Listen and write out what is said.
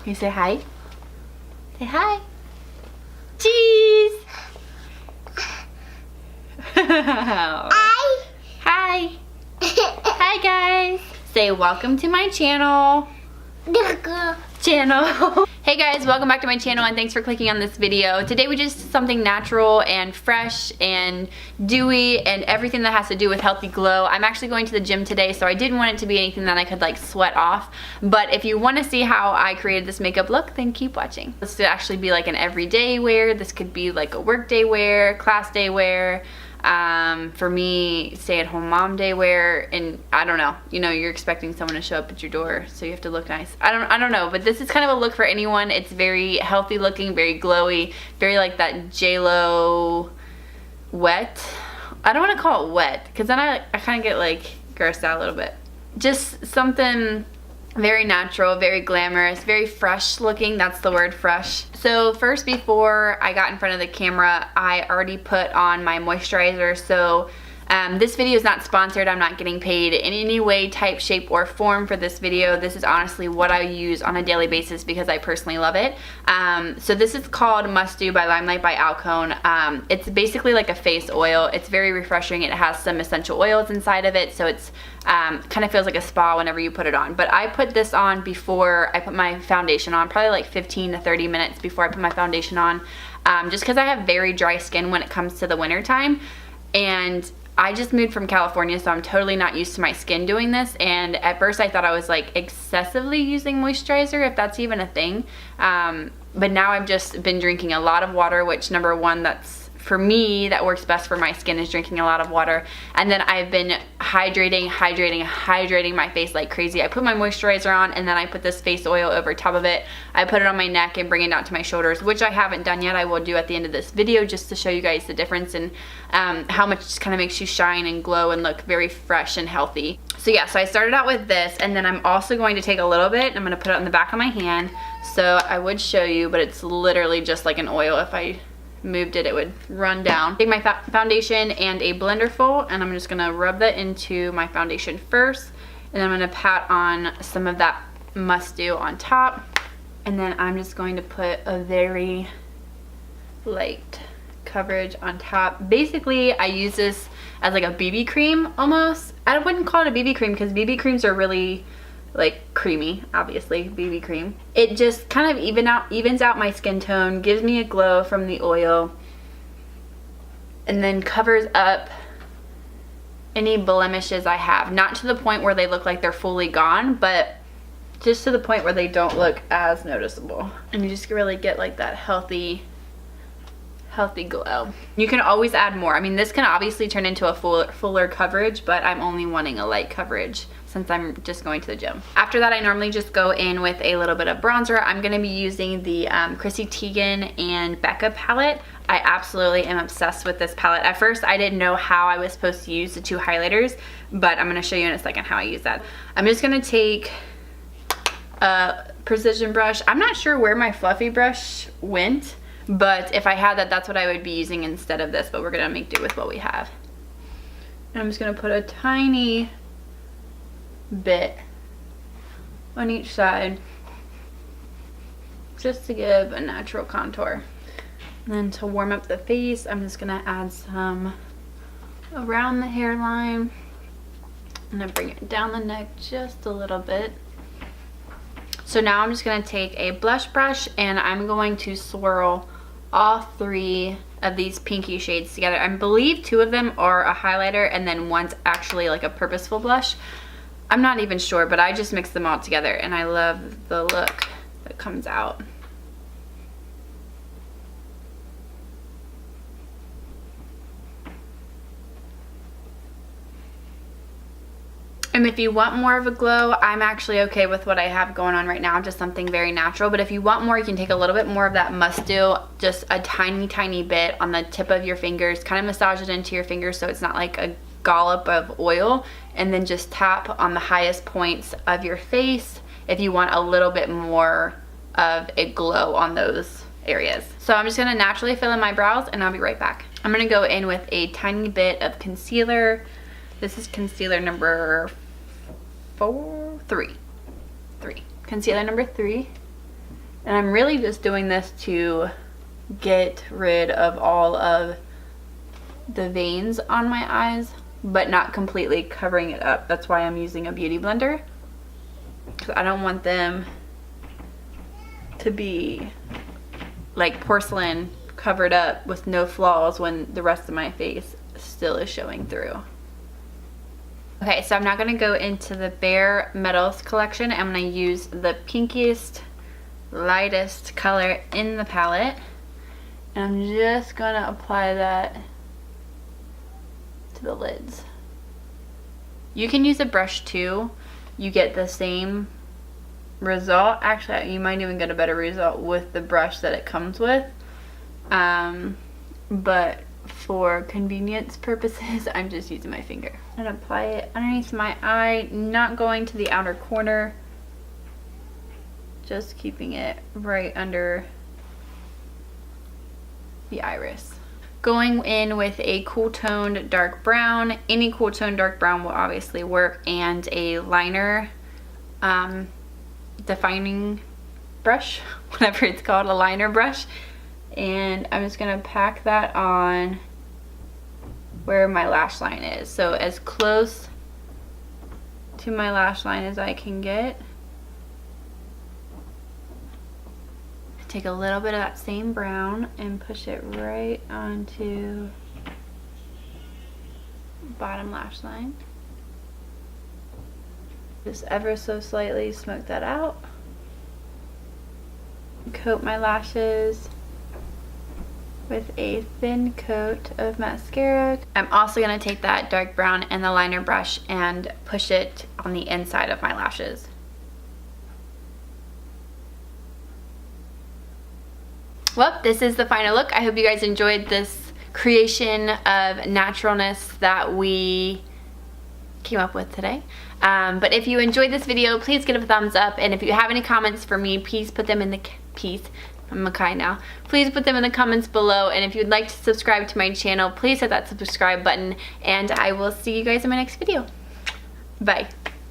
You say hi? Say hi. Cheese! Hi! Hi! Hi guys! Say welcome to my channel. Hey guys, welcome back to my channel and thanks for clicking on this video. Today we just did something natural and fresh and dewy and everything that has to do with healthy glow. I'm actually going to the gym today, so I didn't want it to be anything that I could like sweat off. But if you want to see how I created this makeup look, then keep watching. This could actually be like an everyday wear. This could be like a work day wear, class day wear. For me, stay-at-home mom day wear, and I don't know, you know, you're expecting someone to show up at your door, so you have to look nice. I don't know, but this is kind of a look for anyone. It's very healthy looking, very glowy, very like that J-Lo wet. I don't want to call it wet, because then I kind of get like grossed out a little bit. Just something very natural, very glamorous, very fresh looking. That's the word, fresh. So first, before I got in front of the camera, I already put on my moisturizer. So this video is not sponsored. I'm not getting paid in any way, type, shape, or form for this video. This is honestly what I use on a daily basis because I personally love it. So this is called Must Do by Limelight by Alcone. It's basically like a face oil. It's very refreshing. It has some essential oils inside of it, so it's kind of feels like a spa whenever you put it on. But I put this on before I put my foundation on, probably like 15 to 30 minutes before I put my foundation on, just because I have very dry skin when it comes to the winter time. And I just moved from California, so I'm totally not used to my skin doing this, and at first I thought I was like excessively using moisturizer, if that's even a thing, but now I've just been drinking a lot of water, which number one, that's for me, that works best for my skin, is drinking a lot of water. And then I've been hydrating my face like crazy. I put my moisturizer on, and then I put this face oil over top of it. I put it on my neck and bring it down to my shoulders, which I haven't done yet. I will do at the end of this video just to show you guys the difference and how much it just kind of makes you shine and glow and look very fresh and healthy. So yeah, so I started out with this, and then I'm also going to take a little bit, I'm going to put it on the back of my hand. So I would show you, but it's literally just like an oil. If I moved it, it would run down. Take my foundation and a blender full, and I'm just gonna rub that into my foundation first, and then I'm gonna pat on some of that Must Do on top, and then I'm just going to put a very light coverage on top. Basically, I use this as like a BB cream almost. I wouldn't call it a BB cream because BB creams are really like creamy, obviously, BB cream. It just kind of evens out my skin tone, gives me a glow from the oil, and then covers up any blemishes I have. Not to the point where they look like they're fully gone, but just to the point where they don't look as noticeable. And you just really get like that healthy glow. You can always add more. I mean, this can obviously turn into a fuller coverage, but I'm only wanting a light coverage since I'm just going to the gym. After that, I normally just go in with a little bit of bronzer. I'm gonna be using the Chrissy Teigen and Becca palette. I absolutely am obsessed with this palette. At first, I didn't know how I was supposed to use the two highlighters, but I'm gonna show you in a second how I use that. I'm just gonna take a precision brush. I'm not sure where my fluffy brush went, but if I had that, that's what I would be using instead of this, but we're gonna make do with what we have. And I'm just gonna put a tiny bit on each side just to give a natural contour. And then to warm up the face, I'm just gonna add some around the hairline, and then bring it down the neck just a little bit. So now I'm just gonna take a blush brush, and I'm going to swirl all three of these pinky shades together. I believe two of them are a highlighter, and then one's actually like a purposeful blush. I'm not even sure, but I just mix them all together, and I love the look that comes out. And if you want more of a glow, I'm actually okay with what I have going on right now, just something very natural. But if you want more, you can take a little bit more of that Must Do, just a tiny bit on the tip of your fingers, kind of massage it into your fingers so it's not like a dollop of oil, and then just tap on the highest points of your face if you want a little bit more of a glow on those areas. So I'm just going to naturally fill in my brows, and I'll be right back. I'm going to go in with a tiny bit of concealer. This is concealer number 3. Concealer number 3. And I'm really just doing this to get rid of all of the veins on my eyes, but not completely covering it up. That's why I'm using a beauty blender, because I don't want them to be like porcelain, covered up with no flaws when the rest of my face still is showing through. Okay, so I'm not going to go into the Bare Metals collection. I'm going to use the pinkiest, lightest color in the palette, and I'm just going to apply that to the lids. You can use a brush too. You get the same result. Actually, you might even get a better result with the brush that it comes with. But for convenience purposes, I'm just using my finger. And apply it underneath my eye, not going to the outer corner, just keeping it right under the iris. Going in with a cool toned dark brown. Any cool toned dark brown will obviously work, and a liner defining brush, whatever it's called, a liner brush. And I'm just gonna pack that on where my lash line is, so as close to my lash line as I can get. Take a little bit of that same brown and push it right onto bottom lash line. Just ever so slightly smoke that out. Coat my lashes with a thin coat of mascara. I'm also going to take that dark brown and the liner brush and push it on the inside of my lashes. Well, this is the final look. I hope you guys enjoyed this creation of naturalness that we came up with today. But if you enjoyed this video, please give it a thumbs up, and if you have any comments for me, please put them in the I'm Makai now. Please put them in the comments below, and if you'd like to subscribe to my channel, please hit that subscribe button, and I will see you guys in my next video. Bye.